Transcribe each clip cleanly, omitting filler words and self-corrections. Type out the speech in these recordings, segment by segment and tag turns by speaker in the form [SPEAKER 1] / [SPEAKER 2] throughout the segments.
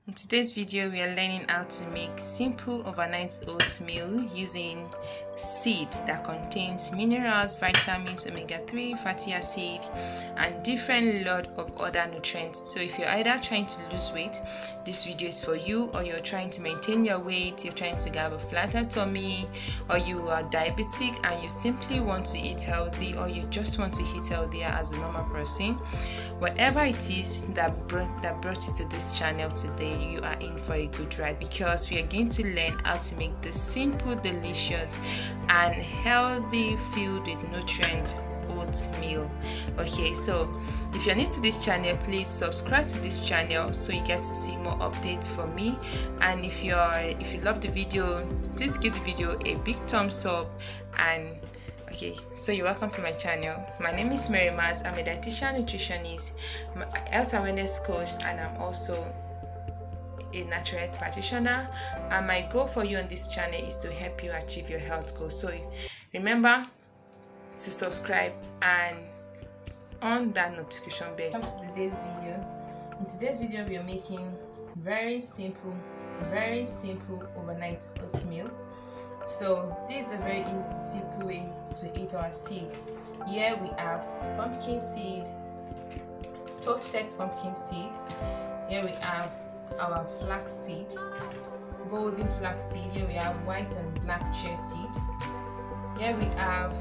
[SPEAKER 1] In today's video, we are learning how to make simple overnight oatmeal using seed that contains minerals, vitamins, omega-3 fatty acid, and different lot of other nutrients. So if you're either trying to lose weight, this video is for you, or you're trying to maintain your weight, you're trying to have a flatter tummy, or you are diabetic and you simply want to eat healthy, or you just want to eat healthier as a normal person. Whatever it is that brought you to this channel today, you are in for a good ride, because we are going to learn how to make this simple, delicious, and healthy, filled with nutrients oatmeal. Okay, so if you're new to this channel, please subscribe to this channel so you get to see more updates from me. And if you love the video, please give the video a big thumbs up. And okay, so you're welcome to my channel. My name is Marymath. I'm a dietitian, nutritionist, health awareness coach, and I'm also a natural health practitioner. And my goal for you on this channel is to help you achieve your health goals. So remember to subscribe and on that notification bell. Welcome to today's video. In today's video, we are making very simple overnight oatmeal. So this is a very simple way to eat our seed. Here we have pumpkin seed, toasted pumpkin seed. Here we have our flaxseed, golden flaxseed. Here we have white and black chia seed. Here we have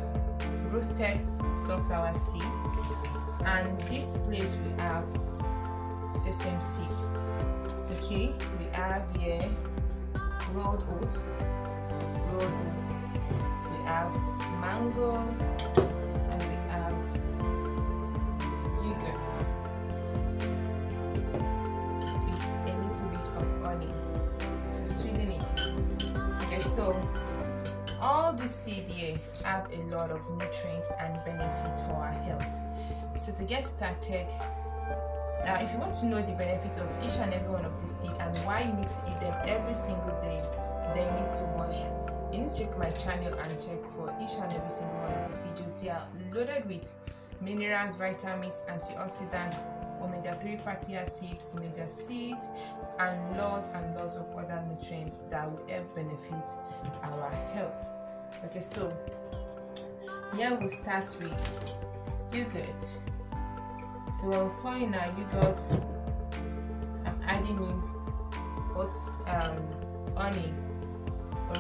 [SPEAKER 1] roasted sunflower seed, and this place we have sesame seed. Okay, we have here rolled oats. We have mango, and we have yogurt with a little bit of honey to sweeten it. Okay, so all the seed here have a lot of nutrients and benefits for our health. So to get started, now if you want to know the benefits of each and every one of the seed and why you need to eat them every single day, then you need to watch. You need to check my channel and check for each and every single one of the videos. They are loaded with minerals, vitamins, antioxidants, omega-3 fatty acid, omega-6, and lots of other nutrients that will help benefit our health. Okay, so here we'll start with yogurt. So when we're pouring our yogurt, I'm adding in honey,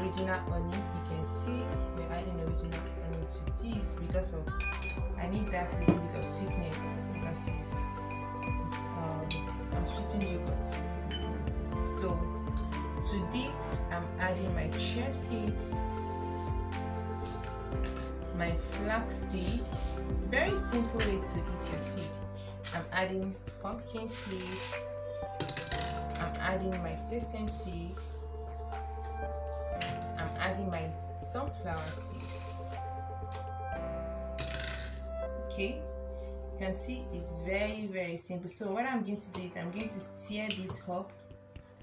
[SPEAKER 1] original honey. You can see we're adding original honey to this because of I need that little bit of sweetness because it's unsweetened yogurt. So to this, I'm adding my chia seed, my flax seed. Very simple way to eat your seed. I'm adding pumpkin seed. I'm adding my sesame seed. I'm adding my sunflower seed. Okay, you can see it's very simple. So what I'm going to do is I'm going to stir this up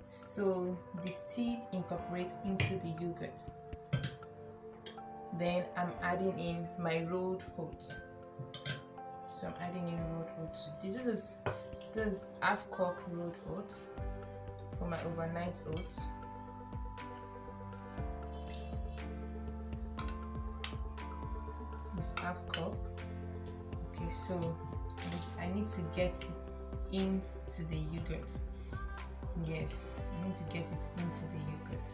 [SPEAKER 1] so the seed incorporates into the yogurt. Then I'm adding in my rolled oats. So I'm adding in rolled oats. This is half cup rolled oats for my overnight oats. This half cup. Okay, so I need to get it into the yogurt. Yes, I need to get it into the yogurt.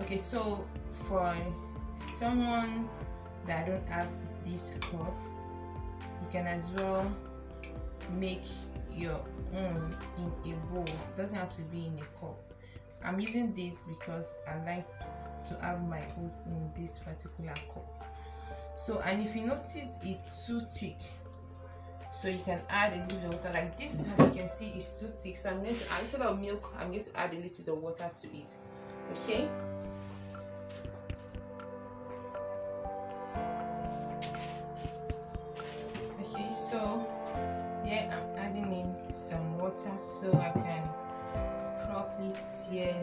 [SPEAKER 1] Okay, so for someone that don't have this cup, you can as well make your own in a bowl. It doesn't have to be in a cup. I'm using this because I like to have my oats in this particular cup. So, and if you notice it's too thick, so you can add a little bit of water. Like this, as you can see, is too thick, so I'm going to add, instead of milk, I'm going to add a little bit of water to it. Okay, so yeah, I'm adding in some water so I can properly stir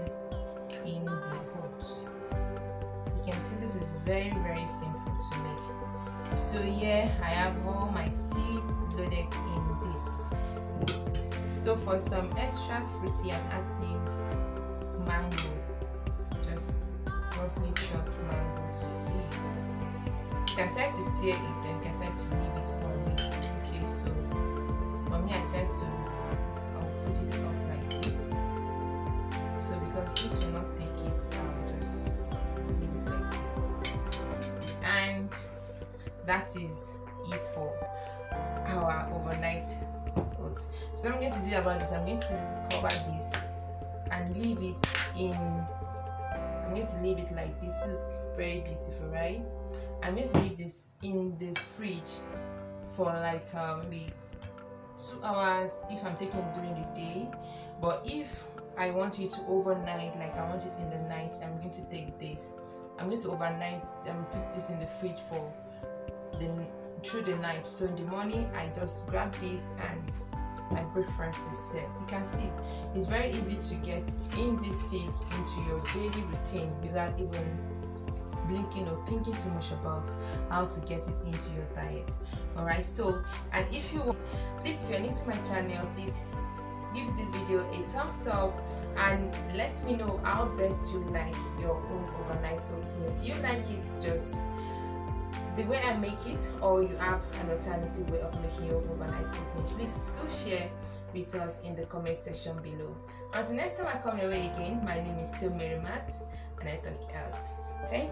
[SPEAKER 1] in the oats. You can see this is very simple to make. So here I have all my seed loaded in this. So for some extra fruity, I'm adding mango, just roughly chopped mango to this. You can decide to stir it and you can decide to leave it on it. Okay, so for me, I decided to put it up like this. So because this will not take it, I'll just leave it like this. And that is it for our overnight oats. So what I'm going to do about this, I'm going to cover this and leave it in. I'm going to leave it like this. This is very beautiful, right? I'm going to leave this in the fridge for like maybe 2 hours if I'm taking it during the day. But if I want it to overnight, like I want it in the night, I'm going to take this. I'm going to overnight and put this in the fridge for through the night. So in the morning, I just grab this and my breakfast is set. You can see it's very easy to get in this seeds into your daily routine without even blinking or thinking too much about how to get it into your diet. All right, so and if you please, if you're new to my channel, please give this video a thumbs up and let me know how best you like your own overnight oatmeal. Do you like it just the way I make it, or you have an alternative way of making your overnight oatmeal? Please do share with us in the comment section below. Until next time I come your way again, my name is still Marymath and I talk out. Thank you.